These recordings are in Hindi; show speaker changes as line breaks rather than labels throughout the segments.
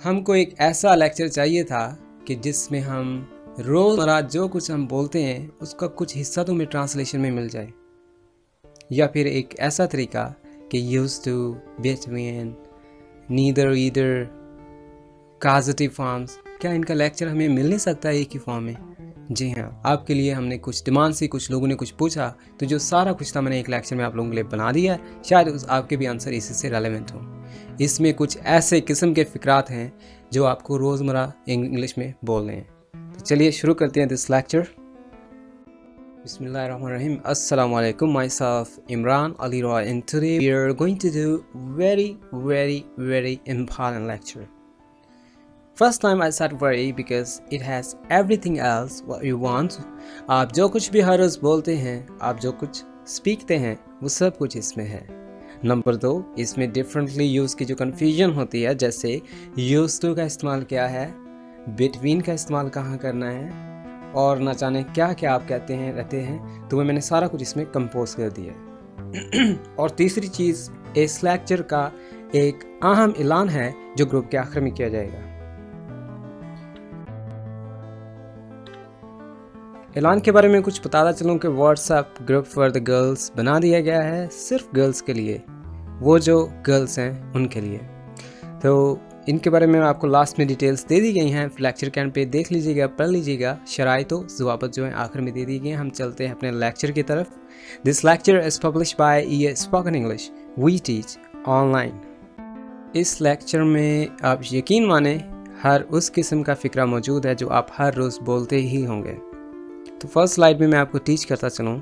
हमको एक ऐसा लेक्चर चाहिए था कि जिसमें हम रोज़मर्रा जो कुछ हम बोलते हैं उसका कुछ हिस्सा तो हमें ट्रांसलेशन में मिल जाए, या फिर एक ऐसा तरीका कि use to, between, neither, either, causative forms, क्या इनका लेक्चर हमें मिल नहीं सकता एक ही फॉर्म में? जी हाँ, आपके लिए हमने कुछ डिमांड से कुछ लोगों ने कुछ पूछा, तो जो सारा कुछ था मैंने एक लेक्चर में आप लोगों के लिए बना दिया है। शायद आपके भी आंसर इसी से रेलेवेंट हो। इसमें कुछ ऐसे किस्म के फ़िक्रात हैं जो आपको रोज़मर्रा इंग्लिश में बोलने हैं। तो चलिए शुरू करते हैं this lecture. Bismillahirrahmanirrahim. Assalamu alaikum. Myself Imran Ali Roy, and today we are going to do very important lecture. First time I said very because it has everything else what you want. आप जो कुछ भी हर रोज़ बोलते हैं, आप जो कुछ सीखते हैं, वो सब कुछ इसमें है। नंबर 2, इसमें डिफरेंटली यूज़ की जो कन्फ्यूजन होती है, जैसे यूज़ टू का इस्तेमाल क्या है, बिटवीन का इस्तेमाल कहाँ करना है, और न जाने क्या क्या आप कहते हैं रहते हैं, तो मैंने सारा कुछ इसमें कंपोज कर दिया। और तीसरी चीज़, इस लेक्चर का एक अहम ऐलान है जो ग्रुप के आखिर में किया जाएगा। ऐलान के बारे में कुछ बताता चलूँ कि WhatsApp group for the girls बना दिया गया है, सिर्फ गर्ल्स के लिए, वो जो गर्ल्स हैं उनके लिए। तो इनके बारे में आपको लास्ट में डिटेल्स दे दी गई हैं, लेक्चर कैंड पे देख लीजिएगा, पढ़ लीजिएगा। शराइत व ज़वाबत जो है आखिर में दे दी गई हैं। हम चलते हैं अपने लेक्चर की तरफ। This lecture is publish by EA spoken English, we teach online. इस लेक्चर में आप यकीन माने हर उस किस्म का फ़िक्रा मौजूद है जो आप हर रोज़ बोलते ही होंगे। तो फर्स्ट स्लाइड में मैं आपको टीच करता चलूँ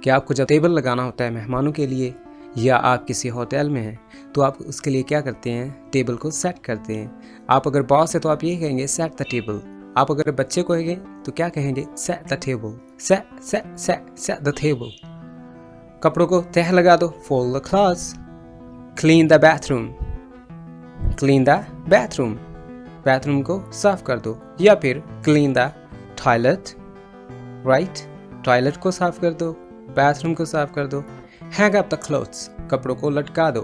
कि आपको जब टेबल लगाना होता है मेहमानों के लिए, या आप किसी होटल में हैं, तो आप उसके लिए क्या करते हैं, टेबल को सेट करते हैं। आप अगर बॉस है तो आप ये कहेंगे सेट द टेबल। आप अगर बच्चे को कहेंगे तो क्या कहेंगे, set the table, set the table. कपड़ों को तह लगा दो, fold the clothes. Clean the bathroom, clean the bathroom, bathroom को साफ कर दो। या फिर clean the toilet, right, toilet को साफ कर दो, बाथरूम को साफ कर दो। हैंग अप द क्लोथ्स, कपड़ों को लटका दो,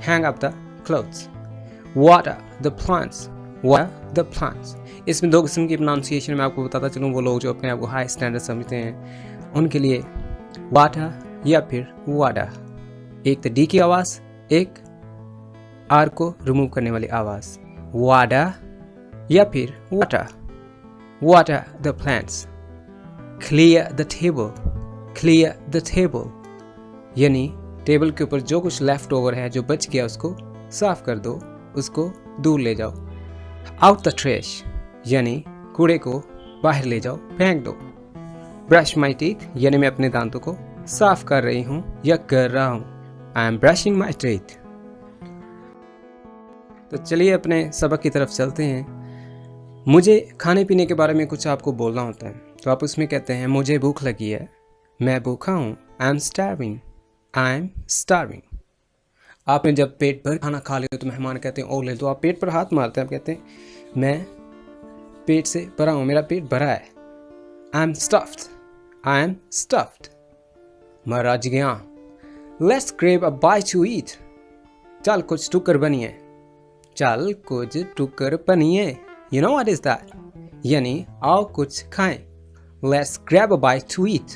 hang up the clothes. Water the plants, water the plants. इसमें 2 किस्म की प्रोनाउंसिएशन मैं आपको बताता चलूँ। वो लोग जो अपने आप को हाई स्टैंडर्ड समझते हैं उनके लिए वाटर या फिर वाडा, एक तो डी की आवाज़, एक आर को रिमूव करने वाली आवाज़, वाडा या फिर water. Water the plants. Clear the table, clear the table, यानी टेबल के ऊपर जो कुछ लेफ्ट ओवर है, जो बच गया, उसको साफ कर दो, उसको दूर ले जाओ। आउट द ट्रैश, यानी कूड़े को बाहर ले जाओ, फेंक दो। ब्रश माई टीथ, यानी मैं अपने दांतों को साफ कर रही हूँ या कर रहा हूँ। I M brushing my teeth. तो चलिए अपने सबक की तरफ चलते हैं। मुझे खाने पीने के बारे में कुछ आपको बोलना होता है, तो आप उसमें कहते हैं मुझे भूख लगी है, मैं भूखा हूँ, I M starving, I am starving. आपने जब पेट भर खाना खा लिया तो मेहमान कहते हैं ओ ले, तो आप पेट पर हाथ मारते हैं, आप कहते हैं मैं पेट से भरा हूँ, मेरा पेट भरा है। I am stuffed, I am stuffed, मैं रज गया। Let's grab a bite to eat, चल कुछ टुकर बनिए, चल कुछ टुकर बनिए। You know what is that, यानी आओ कुछ खाएं। Let's grab a bite to eat,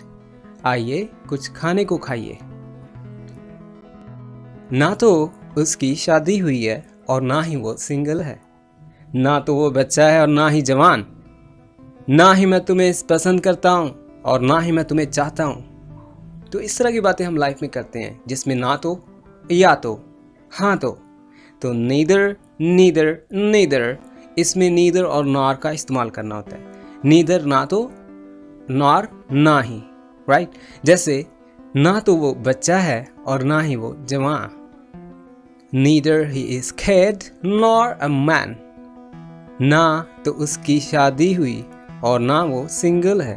आइए कुछ खाने को खाइए। ना तो उसकी शादी हुई है और ना ही वो सिंगल है, ना तो वो बच्चा है और ना ही जवान, ना ही मैं तुम्हें पसंद करता हूँ और ना ही मैं तुम्हें चाहता हूँ। तो इस तरह की बातें हम लाइफ में करते हैं जिसमें ना तो, या तो, हाँ तो नीदर, नीदर, नीदर, इसमें नीदर और नॉर का इस्तेमाल करना होता है। नीदर ना तो, नॉर ना ही, राइट। जैसे ना तो वो बच्चा है और ना ही वो जवान। Neither he is kid nor a man, ना तो उसकी शादी हुई और ना वो सिंगल है,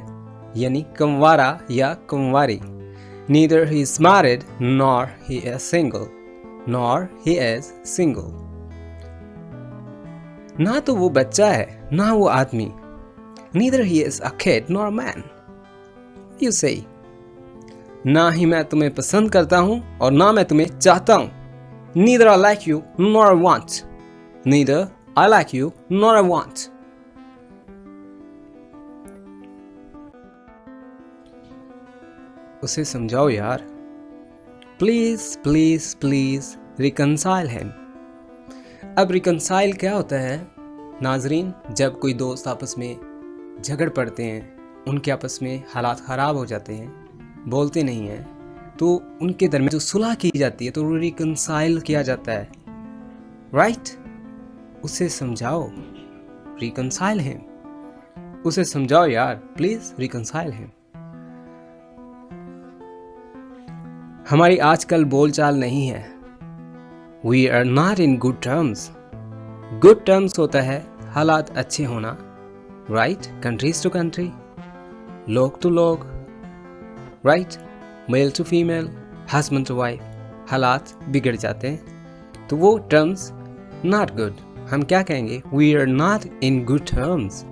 यानी कंवारा या Kanwari. Neither he is married nor he is single, nor he is single। ना तो वो बच्चा है ना वो आदमी। Neither he is a kid nor a man। You say, ना ही मैं तुम्हें पसंद करता हूँ और ना मैं तुम्हें चाहता हूँ। Neither I like you nor I want, neither I like you, not I want. उसे समझाओ यार. Please, please, please reconcile him. अब reconcile क्या होता है नाजरीन? जब कोई दोस्त आपस में झगड़ पड़ते हैं, उनके आपस में हालात ख़राब हो जाते हैं, बोलते नहीं हैं, तो उनके दरमियान जो सुलह की जाती है तो रिकंसाइल किया जाता है, राइट? उसे समझाओ, रिकंसाइल हिम. उसे समझाओ यार, प्लीज़ रिकंसाइल हिम. हमारी आजकल बोलचाल नहीं है. We are not in good terms. Good terms होता है हालात अच्छे होना, राइट? कंट्रीज टू कंट्री, लोग टू लोग, right? Male to female, husband to wife. हालात बिगड़ जाते हैं तो वो टर्म्स नॉट गुड. हम क्या कहेंगे? We are not in good terms.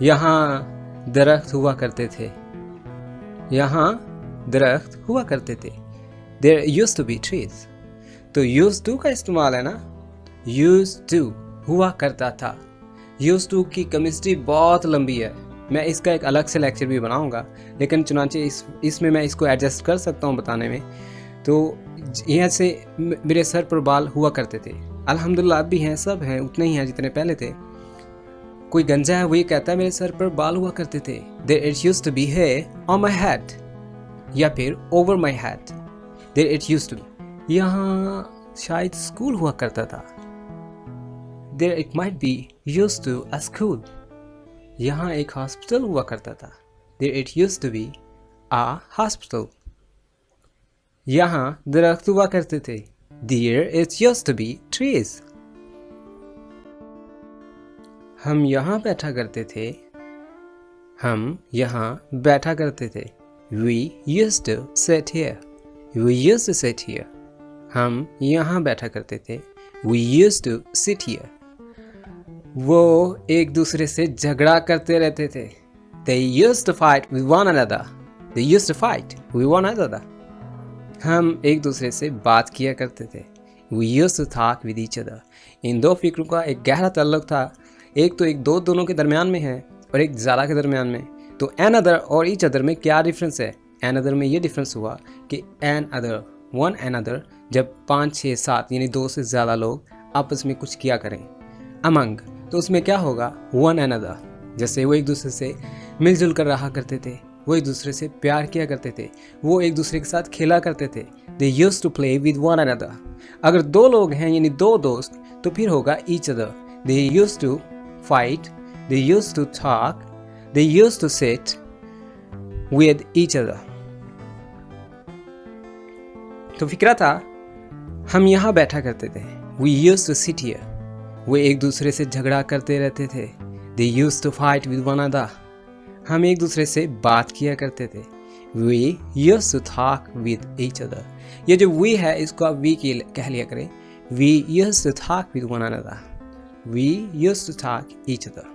यहाँ दरख्त हुआ करते थे, यहाँ दरख्त हुआ करते थे. There used to be trees. तो used to का इस्तेमाल है ना, used to, हुआ करता था. used to की केमिस्ट्री बहुत लंबी है, मैं इसका एक अलग से लेक्चर भी बनाऊंगा, लेकिन चुनाचे इसमें मैं इसको एडजस्ट कर सकता हूँ बताने में. तो यहाँ से मेरे सर पर बाल हुआ करते थे, अल्हम्दुलिल्लाह अब भी हैं, सब हैं, उतने ही हैं जितने पहले थे. कोई गंजा है वो ये कहता है मेरे सर पर बाल हुआ करते थे. There it used to be hair on my head, या फिर over my head. There it used to be. यहाँ शायद स्कूल हुआ करता था. There it might be used to a school. यहाँ एक हॉस्पिटल हुआ करता था. There it used to be a hospital. यहाँ दरख्त हुआ करते थे. There it used to be trees. हम यहाँ बैठा करते थे, हम यहाँ बैठा करते थे. We used to sit here. We used to sit here. हम यहाँ बैठा करते थे. We used to sit here. वो एक दूसरे से झगड़ा करते रहते थे. They used to fight with one another. They used to fight with one another. हम एक दूसरे से बात किया करते थे. We used to talk with each other. इन दो फिक्रों का एक गहरा ताल्लुक था. एक तो एक दोनों के दरमियान में है और एक ज़्यादा के दरमियान में. तो another और each other में क्या डिफरेंस है? another में ये डिफरेंस हुआ कि another, one another, जब 5, 6, 7 यानी 2 से ज़्यादा लोग आपस में कुछ किया करें, among, तो उसमें क्या होगा? one another. जैसे वो एक दूसरे से मिलजुल कर रहा करते थे, वो एक दूसरे से प्यार किया करते थे, वो एक दूसरे के साथ खेला करते थे. They used to play with one another. अगर 2 लोग हैं यानी 2 दोस्त तो फिर होगा each other. They used to fight, they used to talk, they used to sit with each other. तो फिक्रा था हम यहाँ बैठा करते थे. We used to sit here. वो एक दूसरे से झगड़ा करते रहते थे. They used to fight with one another. हम एक दूसरे से बात किया करते थे. We used to talk with each other. ये जो we है इसको आप we की कह लिया करें. We used to talk with one another. We used to talk each other.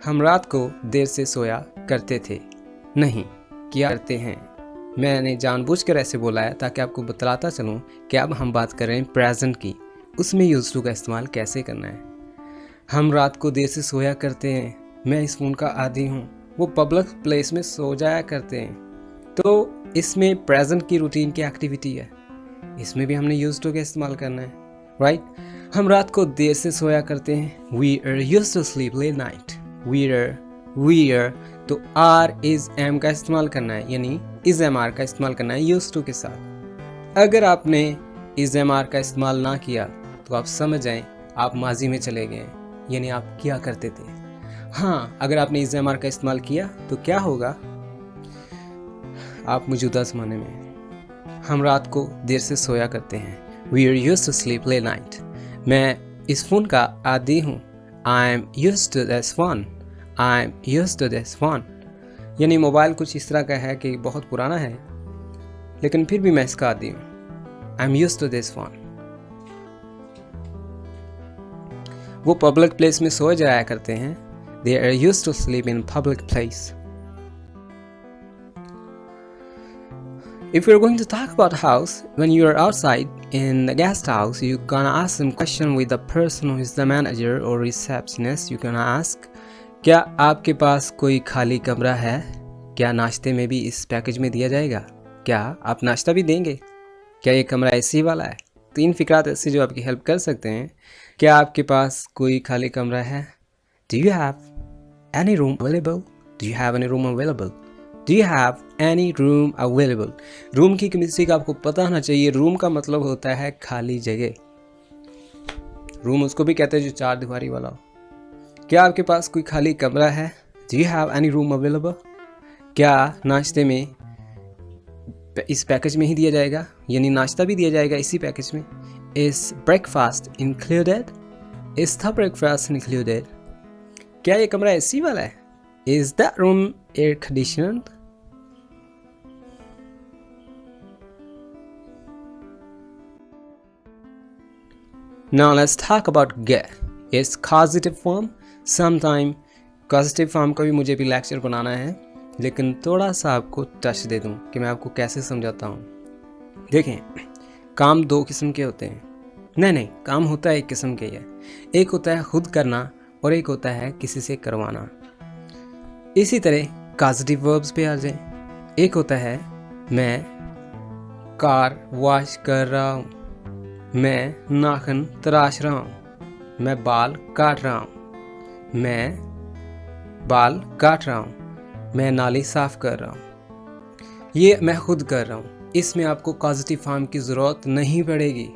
हम रात को देर से सोया करते थे. नहीं, किया करते हैं. मैंने जानबूझकर ऐसे बोला है ताकि आपको बतलाता चलूँ कि अब हम बात कर रहे हैं प्रेजेंट की, उसमें यूज्ड टू का इस्तेमाल कैसे करना है. हम रात को देर से सोया करते हैं. मैं इस फ़ोन का आदी हूँ. वो पब्लिक प्लेस में सो जाया करते हैं. तो इसमें प्रेजेंट की रूटीन की एक्टिविटी है, इसमें भी हमने यूज्ड टू का इस्तेमाल करना है, राइट? हम रात को देर से सोया करते हैं. We are used to sleep late night. We are तो R is am का इस्तेमाल करना है, यानी is am R का इस्तेमाल करना है used to के साथ. अगर आपने is am R का इस्तेमाल ना किया तो आप समझ जाएं आप माजी में चले गए, यानी आप क्या करते थे. हाँ, अगर आपने is am R का इस्तेमाल किया तो क्या होगा? आप मौजूदा ज़माने में. हम रात को देर से सोया करते हैं. We are used to sleep late night. मैं इस फ़ोन का आदी हूँ. I'm used to this phone. I'm used to this phone. यानी मोबाइल कुछ इस तरह का है कि बहुत पुराना है, लेकिन फिर भी मैं इसका आदी हूँ. I'm used to this phone. वो पब्लिक प्लेस में सो जाया करते हैं. They are used to sleep in public place. If you're going to talk about house, when you're outside in the guest house, you're gonna ask some question with the person who is the manager or receptionist. You're gonna ask, क्या आपके पास कोई खाली कमरा है? क्या नाश्ते में भी इस पैकेज में दिया जाएगा? क्या आप नाश्ता भी देंगे? क्या ये कमरा एसी वाला है? 3 फिक्रात ऐसे जो आपकी हेल्प कर सकते हैं। क्या आपके पास कोई खाली कमरा है? Do you have any room available? Do you have any room available? Do you have any room available? Room की केमिस्ट्री का आपको पता होना चाहिए। रूम का मतलब होता है खाली जगह। रूम उसको भी कहते हैं जो 4 दीवारी वाला हो। क्या आपके पास कोई खाली कमरा है? Do you have any room available? क्या नाश्ते में इस पैकेज में ही दिया जाएगा, यानी नाश्ता भी दिया जाएगा इसी पैकेज में? Is breakfast included? Is the breakfast included? क्या ये कमरा एसी वाला है? Is that room air conditioned? Now let's talk about get. It's causative form. Sometime causative form का भी मुझे भी लेक्चर बनाना है, लेकिन थोड़ा सा आपको टच दे दूं कि मैं आपको कैसे समझाता हूँ। देखें, काम 2 किस्म के होते हैं। नहीं, काम होता है 1 किस्म के ही है। एक होता है खुद करना और एक होता है किसी से करवाना। इसी तरह कॉजेटिव वर्ब्स पे आ जाएं। एक होता है मैं कार वॉश कर रहा हूँ, मैं नाखून तराश रहा हूँ, मैं बाल काट रहा हूँ, मैं बाल काट रहा हूँ, मैं नाली साफ कर रहा हूँ। ये मैं खुद कर रहा हूँ। इसमें आपको कॉजेटिव फॉर्म की ज़रूरत नहीं पड़ेगी।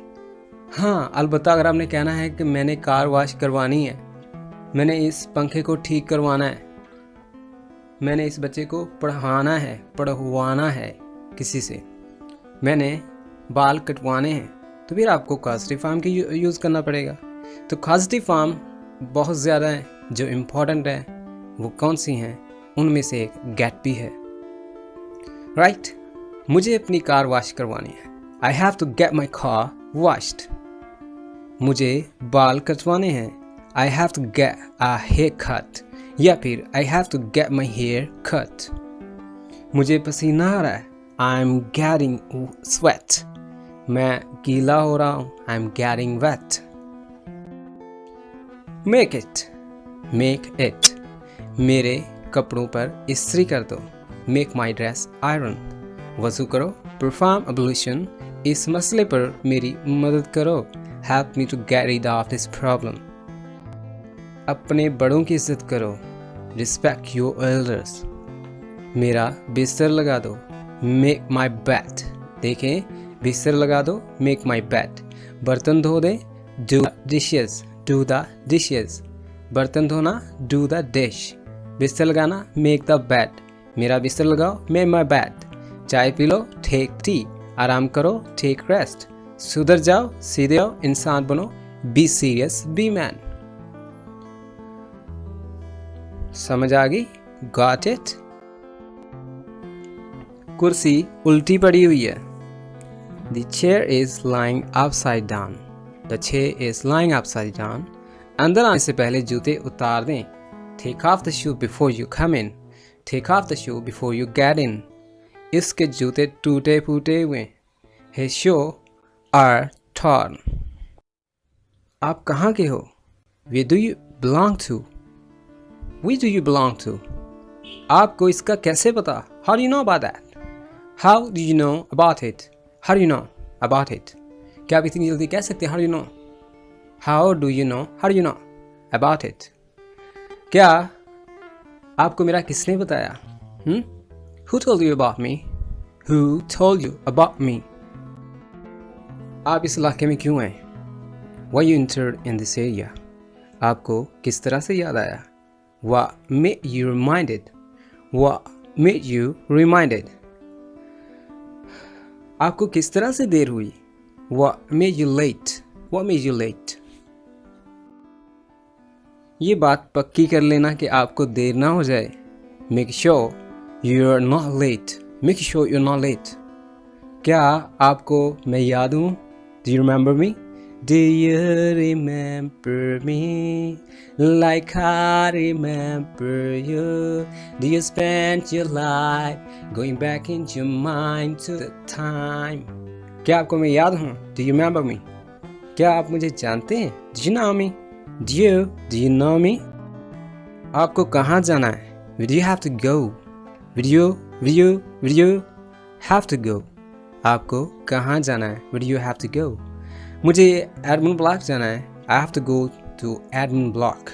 हाँ, अलबत्ता अगर आपने कहना है कि मैंने कार वॉश करवानी है, मैंने इस पंखे को ठीक करवाना है, मैंने इस बच्चे को पढ़वाना है किसी से, मैंने बाल कटवाने हैं, तो फिर आपको कॉजेटिव फॉर्म की यूज़ करना पड़ेगा। तो कॉजेटिव फॉर्म बहुत ज़्यादा हैं। जो इम्पोर्टेंट है वो कौन सी हैं? उनमें से एक गेट भी है। राइट, मुझे अपनी कार वॉश करवानी है। I have to get my car washed. मुझे बाल कटवाने हैं। I have to get a hair cut, या फिर I have to get my hair cut. मुझे पसीना आ रहा है। I am getting sweat. मैं गीला हो रहा हूँ। I am getting wet. Make it. मेरे कपड़ों पर इस्त्री कर दो। Make my dress iron. वज़ू करो। Perform ablution. इस मसले पर मेरी मदद करो। Help me to get rid of this problem. अपने बड़ों की इज्जत करो। Respect your elders. मेरा बिस्तर लगा दो। Make my bed. देखें, बिस्तर लगा दो। Make my bed. बर्तन धो दे। Do the dishes. बर्तन धोना। Do the dish. बिस्तर लगाना। Make the bed. मेरा बिस्तर लगाओ। Make my bed. चाय पी लो। Take tea. आराम करो। Take rest. सुधर जाओ। सीधे आओ। इंसान बनो। Be serious. B man. समझ आ गई? Got it? कुर्सी उल्टी पड़ी हुई है। The chair is lying upside down. The chair is lying upside down. अंदर आने से पहले जूते उतार दें। Take off the shoe before you come in. Take off the shoe before you get in. इसके जूते टूटे फूटे हुए। His shoes are torn. आप कहाँ के हो? Where do you belong to? Where do you belong to? आपको इसका कैसे पता? How do you know about that? How do you know about it? How do you know about it? क्या आप इतनी जल्दी कह सकते हैं? How do you know? How do you know? How do you know about it? क्या आपको मेरा किसने बताया? Who told you about me? Who told you about me? आप इस इलाके में क्यों आए? Why you entered in this area? आपको किस तरह से याद आया? What made you reminded? What made you reminded? आपको किस तरह से देर हुई? What made you late? What made you late? ये बात पक्की कर लेना कि आपको देर ना हो जाए। Make sure you're not late. Make sure you're not late. क्या आपको मैं याद हूँ? Do you remember me? Do you remember me like I remember you? Do you spend your life going back into your mind to the time? क्या आपको मैं याद हूँ? Do you remember me? क्या आप मुझे जानते हैं? Do you know me? Do you know me? आपको कहाँ जाना है? Where do you have to go? Where do you have to go? आपको कहाँ जाना है? Where do you have to go? मुझे एडमिन ब्लॉक जाना है। I have to go to admin block.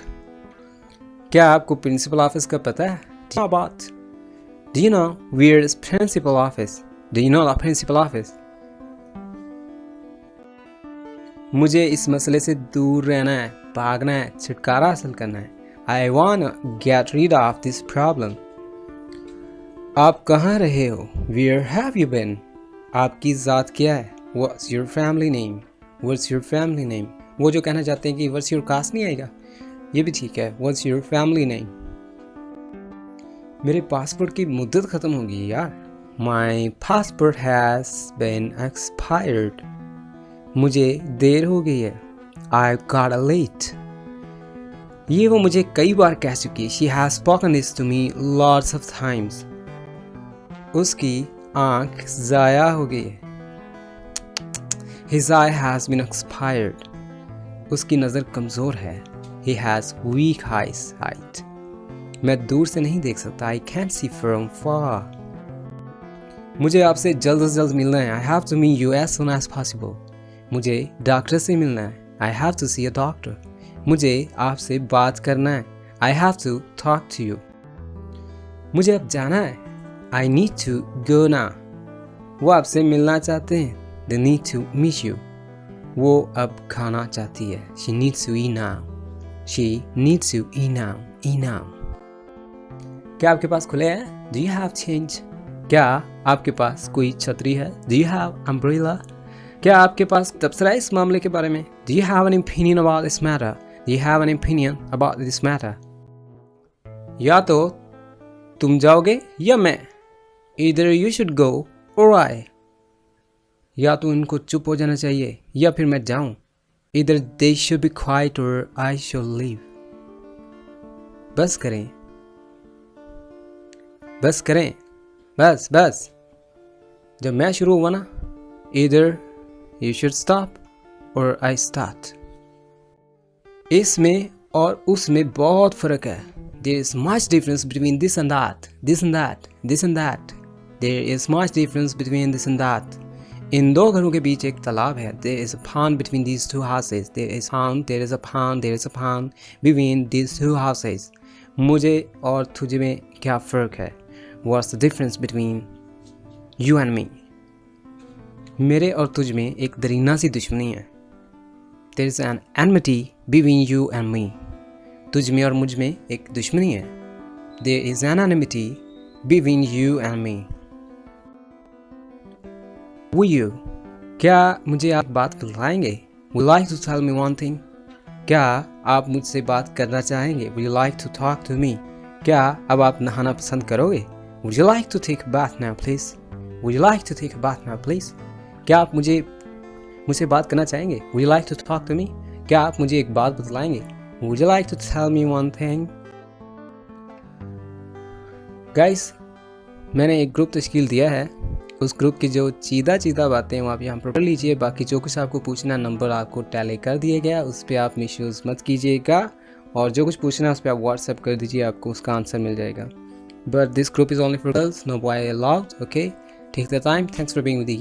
क्या आपको प्रिंसिपल ऑफिस का पता है? Do you know where is principal office? Do you know the principal office? मुझे इस मसले से दूर रहना है, भागना है, छुटकारा हासिल करना है। I wanna get rid of this problem. आप कहाँ रहे हो? Where have you been? आपकी ज़ात क्या है? What's your family name? What's your family name? वो जो कहना चाहते हैं कि What's your caste नहीं आएगा, ये भी ठीक है। What's your family name? मेरे पासपोर्ट की मुद्दत ख़त्म हो गई यार। My passport has been expired. मुझे देर हो गई है। I got late. ये वो मुझे कई बार कह चुकी है। She has spoken this to me lots of times. उसकी आँख ज़ाया हो गई है। His eye has been expired. उसकी नज़र कमज़ोर है। He has weak eyesight. मैं दूर से नहीं देख सकता। I can't see from far. मुझे आपसे जल्द से जल्द मिलना है। I have to meet you as soon as possible. मुझे डॉक्टर से मिलना है। I have to see a doctor. मुझे आपसे बात करना है। I have to talk to you. मुझे अब जाना है। I need to go now. वो आपसे मिलना चाहते हैं। They need to meet you. वो अब खाना चाहती है। She needs to eat now. She needs to eat now. Eat now. क्या आपके पास खुले हैं? Do you have change? क्या आपके पास कोई छतरी है? Do you have umbrella? क्या आपके पास तबसरा है इस मामले के बारे में? Do you have an opinion about this matter? Do you have an opinion about this matter? या तो तुम जाओगे या मैं। Either you should go or I. या तो इनको चुप हो जाना चाहिए या फिर मैं जाऊं। Either they should be quiet or I should leave. बस करें, बस करें, बस बस। जब मैं शुरू हुआ ना, Either you should stop or I start. इसमें और उसमें बहुत फ़र्क है। There is much difference between this and that, this and that, this and that. There is much difference between this and that. इन दो घरों के बीच एक तालाब है। There is a pond between these two houses. There is a pond between these two houses. मुझे और तुझे में क्या फ़र्क है? What's the difference between you and me? मेरे और तुझ में एक दरीना सी दुश्मनी है। There is an enmity between you and me. तुझ में और मुझ में एक दुश्मनी है। There is an enmity between you and me. Will you? क्या मुझे आप बात बताएंगे? Would you like to tell me one thing? क्या आप मुझसे बात करना चाहेंगे? Would you like to talk to me? क्या अब आप नहाना पसंद करोगे? Would you like to take a bath now, please? Would you like to take a bath now, please? क्या आप मुझसे बात करना चाहेंगे? Would you like to talk to me? क्या आप मुझे एक बात बतलाएंगे? Would you like to tell me one thing? Guys, मैंने एक ग्रुप तश्कील दिया है। उस ग्रुप की जो चीदा बातें हैं आप यहाँ पर पढ़ लीजिए। बाकी जो कुछ आपको पूछना, नंबर आपको टैली कर दिया गया, उस पर आप मिसयूज़ मत कीजिएगा। और जो कुछ पूछना है उस पर आप व्हाट्सएप कर दीजिए, आपको उसका आंसर मिल जाएगा। But this group is only for girls, no boy allowed. Okay, take the time. Thanks for being with the